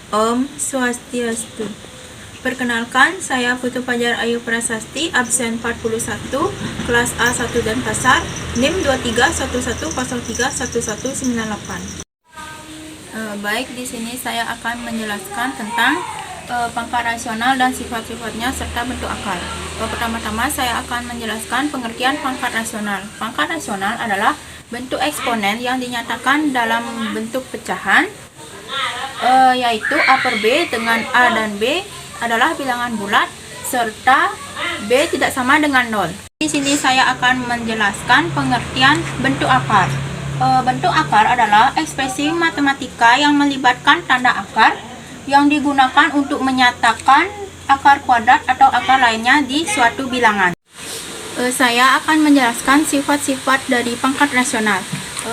Om Swastiastu. Perkenalkan, saya Putu Fajar Ayu Prasasti, absen 41, kelas A1 dan Pasar, NIM 2311031198. Baik, di sini saya akan menjelaskan tentang pangkat rasional dan sifat-sifatnya serta bentuk akar. Pertama-tama saya akan menjelaskan pengertian pangkat rasional. Pangkat rasional adalah bentuk eksponen yang dinyatakan dalam bentuk pecahan, yaitu A per B dengan A dan B adalah bilangan bulat serta B tidak sama dengan 0. Di sini saya akan menjelaskan pengertian bentuk akar. Bentuk akar adalah ekspresi matematika yang melibatkan tanda akar yang digunakan untuk menyatakan akar kuadrat atau akar lainnya di suatu bilangan. Saya akan menjelaskan sifat-sifat dari pangkat rasional.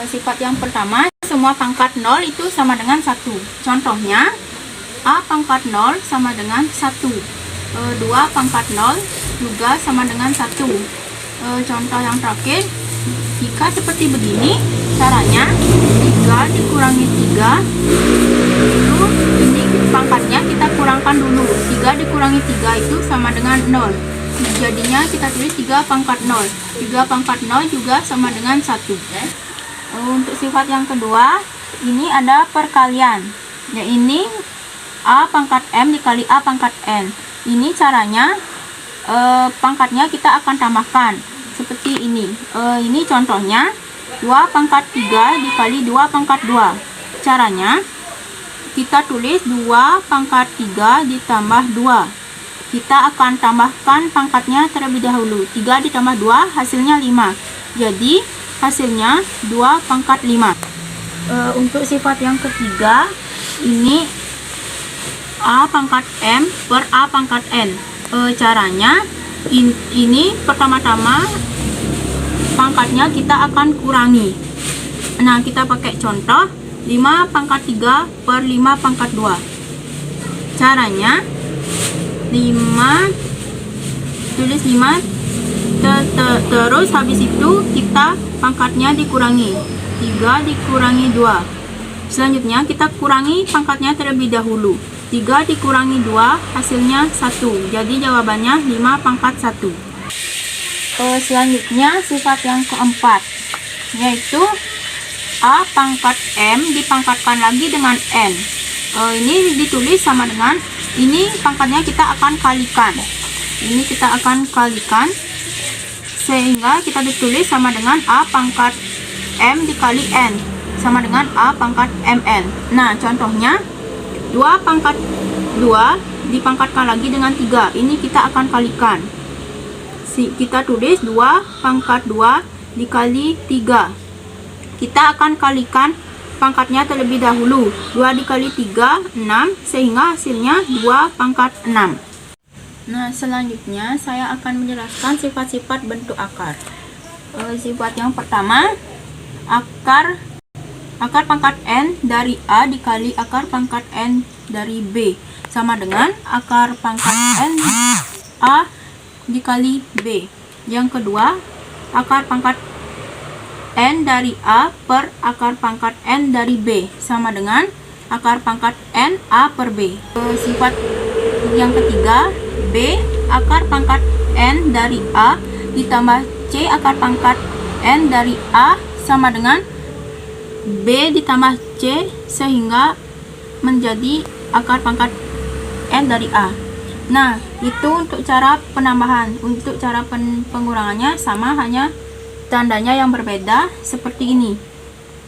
Sifat yang pertama, semua pangkat 0 itu sama dengan 1. Contohnya, A pangkat 0 sama dengan 1. 2 pangkat 0 juga sama dengan 1. Contoh yang terakhir, jika seperti begini, caranya 3 dikurangi 3, itu ini pangkatnya kita kurangkan dulu. 3 dikurangi 3 itu sama dengan 0. Jadinya kita tulis 3 pangkat 0. 3 pangkat 0 juga sama dengan 1. Untuk sifat yang kedua, ini ada perkalian. Ya, ini A pangkat M dikali A pangkat N. Ini caranya pangkatnya kita akan tambahkan seperti ini. Ini contohnya 2 pangkat 3 dikali 2 pangkat 2. Caranya kita tulis 2 pangkat 3 ditambah 2. Kita akan tambahkan pangkatnya terlebih dahulu. 3 ditambah 2 hasilnya 5. Jadi hasilnya 2 pangkat 5. Untuk sifat yang ketiga, ini A pangkat M per A pangkat N. Caranya ini pertama-tama pangkatnya kita akan kurangi. Nah, kita pakai contoh 5 pangkat 3 per 5 pangkat 2. Caranya 5, tulis 5, terus habis itu kita pangkatnya dikurangi. 3 dikurangi 2. Selanjutnya kita kurangi pangkatnya terlebih dahulu. 3 dikurangi 2 hasilnya 1. Jadi jawabannya 5 pangkat 1. Selanjutnya sifat yang keempat, yaitu A pangkat M dipangkatkan lagi dengan N. Ini ditulis sama dengan, ini pangkatnya kita akan kalikan. Ini kita akan kalikan sehingga kita ditulis sama dengan A pangkat M dikali N sama dengan A pangkat MN. Nah, contohnya 2 pangkat 2 dipangkatkan lagi dengan 3. Ini kita akan kalikan. Kita tulis 2 pangkat 2 dikali 3. Kita akan kalikan pangkatnya terlebih dahulu. 2 dikali 3, 6, sehingga hasilnya 2 pangkat 6. Nah, selanjutnya saya akan menjelaskan sifat-sifat bentuk akar. Sifat yang pertama, akar pangkat N dari A dikali akar pangkat N dari B sama dengan akar pangkat N A dikali B. Yang kedua, akar pangkat N dari A per akar pangkat N dari B sama dengan akar pangkat N A per B. Sifat yang ketiga, B akar pangkat N dari A ditambah C akar pangkat N dari A sama dengan B ditambah C sehingga menjadi akar pangkat N dari A. Nah, itu untuk cara penambahan. Untuk cara pengurangannya sama, hanya tandanya yang berbeda seperti ini.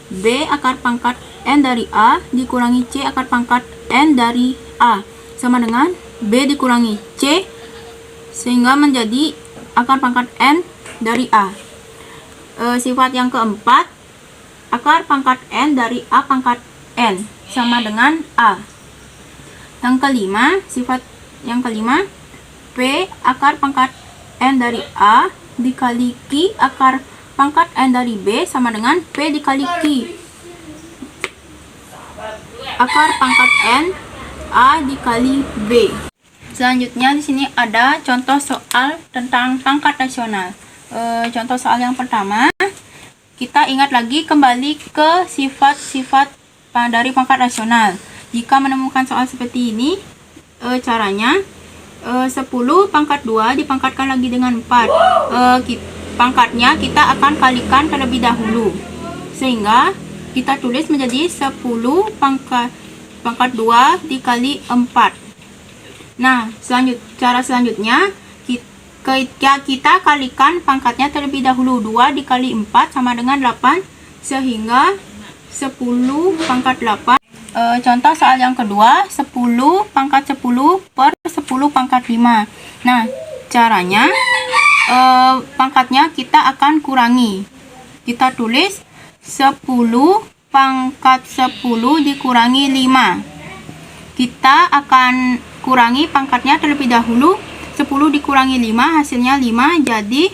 B akar pangkat N dari A dikurangi C akar pangkat N dari A sama dengan B dikurangi C sehingga menjadi akar pangkat N dari A. Sifat yang keempat, akar pangkat N dari A pangkat N sama dengan A. Yang kelima, sifat yang kelima, P akar pangkat N dari A dikali Q akar pangkat N dari B sama dengan P dikali Q akar pangkat N A dikali B. Selanjutnya di sini ada contoh soal tentang pangkat rasional. Contoh soal yang pertama, kita ingat lagi kembali ke sifat-sifat dari pangkat rasional. Jika menemukan soal seperti ini, caranya 10 pangkat 2 dipangkatkan lagi dengan 4. Pangkatnya kita akan kalikan terlebih dahulu, sehingga kita tulis menjadi 10 pangkat 2 dikali 4. Nah, cara selanjutnya kita kalikan pangkatnya terlebih dahulu. 2 dikali 4 sama dengan 8, sehingga 10 pangkat 8. Contoh soal yang kedua, 10 pangkat 10 per 10 pangkat 5. Nah, caranya pangkatnya kita akan kurangi. Kita tulis 10 pangkat 10 dikurangi 5. Kita akan kurangi pangkatnya terlebih dahulu. 10 dikurangi 5 hasilnya 5, jadi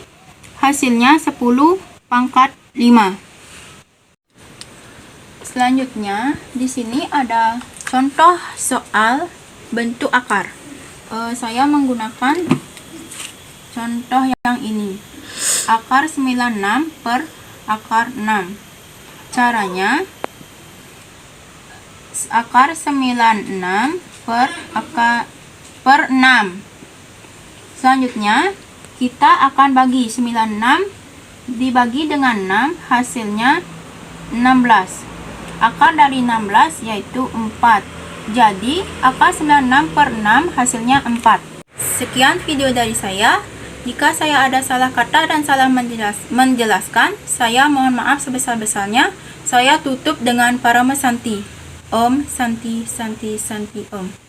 hasilnya 10 pangkat 5. Selanjutnya di sini ada contoh soal bentuk akar. Saya menggunakan contoh yang ini. Akar 96 per akar 6. Caranya akar 96 per 6. Selanjutnya kita akan bagi 96 dibagi dengan 6, hasilnya 16. Akar dari 16 yaitu 4. Jadi akar 96 per 6 hasilnya 4. Sekian video dari saya. Jika saya ada salah kata dan salah menjelaskan, saya mohon maaf sebesar-besarnya. Saya tutup dengan Parama Santi. Om Santi Santi Santi Om.